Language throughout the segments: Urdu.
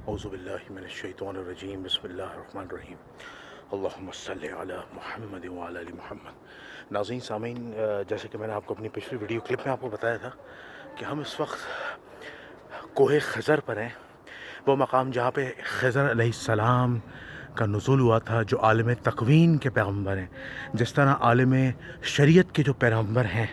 اعوذ باللہ من الشیطان الرجیم بسم اللہ الرحمن الرحیم اللہم صلی علی محمد وعلی آل محمد۔ ناظرین سامعین، جیسے کہ میں نے آپ کو اپنی پچھلی ویڈیو کلپ میں آپ کو بتایا تھا کہ ہم اس وقت کوہ خضر پر ہیں، وہ مقام جہاں پہ خضر علیہ السلام کا نزول ہوا تھا، جو عالم تکوین کے پیغمبر ہیں۔ جس طرح عالم شریعت کے جو پیغمبر ہیں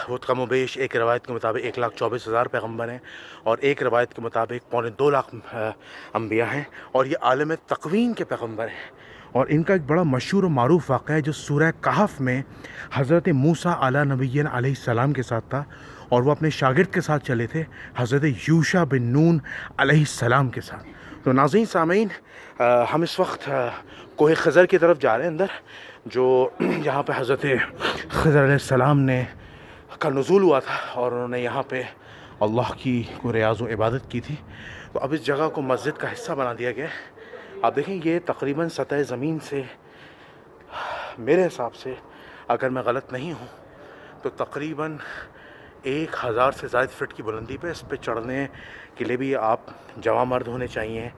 وہ کم و بیش ایک روایت کے مطابق 1,24,000 پیغمبر ہیں، اور ایک روایت کے مطابق 2.25 انبیاء ہیں، اور یہ عالم تکوین کے پیغمبر ہیں۔ اور ان کا ایک بڑا مشہور و معروف واقعہ ہے جو سورہ کہف میں حضرت موسیٰ علیہ نبینا علیہ السلام کے ساتھ تھا، اور وہ اپنے شاگرد کے ساتھ چلے تھے حضرت یوشع بن نون علیہ السلام کے ساتھ۔ تو ناظرین سامعین، ہم اس وقت کوہ خضر کی طرف جا رہے ہیں اندر، جو یہاں پہ حضرت خضر علیہ السلام نے کا نزول ہوا تھا، اور انہوں نے یہاں پہ اللہ کی کو ریاض و عبادت کی تھی۔ تو اب اس جگہ کو مسجد کا حصہ بنا دیا گیا ہے۔ آپ دیکھیں یہ تقریباً سطح زمین سے میرے حساب سے، اگر میں غلط نہیں ہوں تو تقریباً 1,000 سے زائد فٹ کی بلندی پہ اس پہ چڑھنے کے لیے بھی آپ جوان مرد ہونے چاہیے،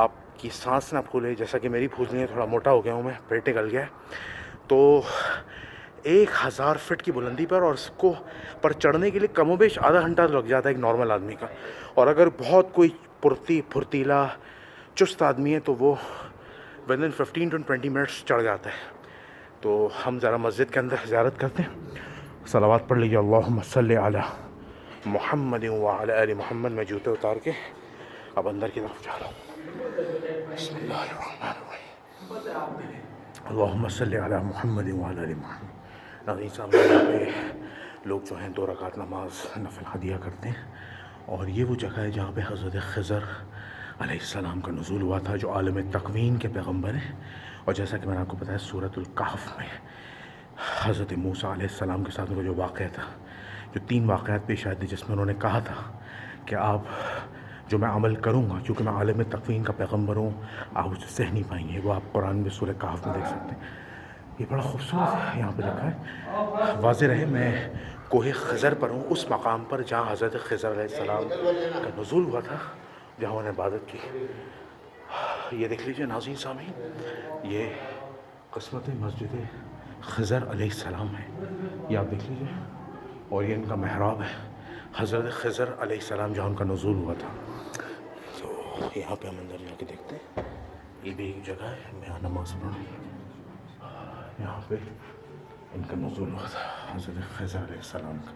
آپ کی سانس نہ پھولے، جیسا کہ میری پھولنی ہے، تھوڑا موٹا ہو گیا ہوں میں، پیٹ نکل گیا ہے۔ تو 1,000 فٹ کی بلندی پر، اور اس کو پر چڑھنے کے لیے کم و بیش آدھا گھنٹہ لگ جاتا ہے ایک نارمل آدمی کا، اور اگر بہت کوئی پھرتیلا چست آدمی ہے تو وہ ودن 15 to 20 منٹس چڑھ جاتا ہے۔ تو ہم ذرا مسجد کے اندر زیارت کرتے ہیں، صلوات پڑھ لیجیے، اللہم صلی علی محمد وعلی آل محمد۔ میں جوتے اتار کے اب اندر کی طرف جا رہا ہوں۔ بسم اللہ الرحمن الرحیم، اللہم صلی علی محمد وعلی آل محمد۔ ناظرین صاحب، یہاں پہ لوگ جو ہیں 2 رکعت نماز نفل ہدیہ کرتے ہیں، اور یہ وہ جگہ ہے جہاں پہ حضرت خضر علیہ السلام کا نزول ہوا تھا، جو عالم تکوین کے پیغمبر ہیں۔ اور جیسا کہ میں نے آپ کو بتایا، سورۃ الکہف میں حضرت موسیٰ علیہ السلام کے ساتھ وہ جو واقعہ تھا، جو 3 واقعات پیش آئے تھے، جس میں انہوں نے کہا تھا کہ آپ جو میں عمل کروں گا، چونکہ میں عالم تکوین کا پیغمبر ہوں، آپ اسے سہ نہیں پائیں گے۔ وہ آپ قرآن میں سورہ کہف میں دیکھ سکتے ہیں۔ یہ بڑا خوبصورت ہے، یہاں پہ لکھا ہے، واضح رہے میں کوہ خضر پر ہوں، اس مقام پر جہاں حضرت خضر علیہ السلام کا نزول ہوا تھا، جہاں انہوں نے عبادت کی۔ یہ دیکھ لیجیے ناظرین سامعین، یہ قسمت مسجد خضر علیہ السلام ہے، یہ آپ دیکھ لیجیے، اور یہ ان کا محراب ہے، حضرت خضر علیہ السلام جہاں ان کا نزول ہوا تھا۔ تو یہاں پہ ہم اندر جا کے دیکھتے ہیں، یہ بھی ایک جگہ ہے، میں یہاں نماز پڑھوں۔ یہاں پہ ان کا نزول ہوا تھا حضرت خضر علیہ السلام کا،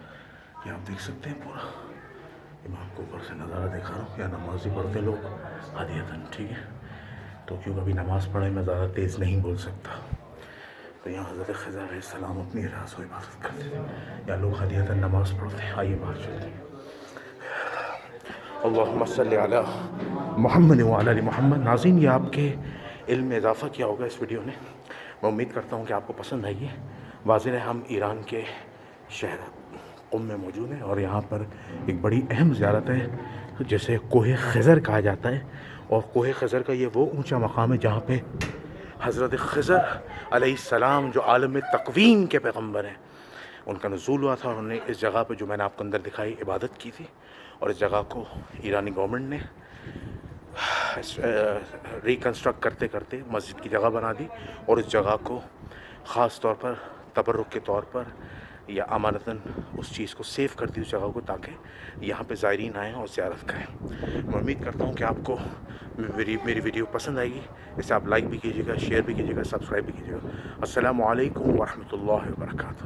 یہ آپ دیکھ سکتے ہیں پورا۔ میں آپ کو اوپر سے نظارہ دکھا رہا ہوں، یہاں نماز ہی پڑھتے لوگ ہدیتاً، ٹھیک ہے؟ تو کیونکہ ابھی نماز پڑھے میں زیادہ تیز نہیں بول سکتا، تو یہاں حضرت خضر علیہ السلام اپنی ریاض و عبادت کرتے تھے، یا لوگ ہدیتاً نماز پڑھتے ہیں۔ آئیے باہر چلتے ہیں۔ اللہم صلی علی محمد وعلی آل محمد۔ ناظرین، یہ آپ کے علم میں اضافہ کیا ہوگا اس ویڈیو نے، میں امید کرتا ہوں کہ آپ کو پسند آئی ہے۔ واضح ہے ہم ایران کے شہر قم میں موجود ہیں، اور یہاں پر ایک بڑی اہم زیارت ہے جسے کوہ خضر کہا جاتا ہے، اور کوہ خضر کا یہ وہ اونچا مقام ہے جہاں پہ حضرت خضر علیہ السلام، جو عالم تکوین کے پیغمبر ہیں، ان کا نزول ہوا تھا، اور انہوں نے اس جگہ پہ جو میں نے آپ کو اندر دکھائی عبادت کی تھی، اور اس جگہ کو ایرانی گورنمنٹ نے ریکنسٹرکٹ کرتے کرتے مسجد کی جگہ بنا دی، اور اس جگہ کو خاص طور پر تبرک کے طور پر یا امانتاً اس چیز کو سیو کر دی، اس جگہ کو، تاکہ یہاں پہ زائرین آئیں اور زیارت کریں۔ میں امید کرتا ہوں کہ آپ کو میری ویڈیو پسند آئے گی، اسے آپ لائک بھی کیجیے گا، شیئر بھی کیجیے گا، سبسکرائب بھی کیجیے گا۔ السلام علیکم ورحمۃ اللہ وبرکاتہ۔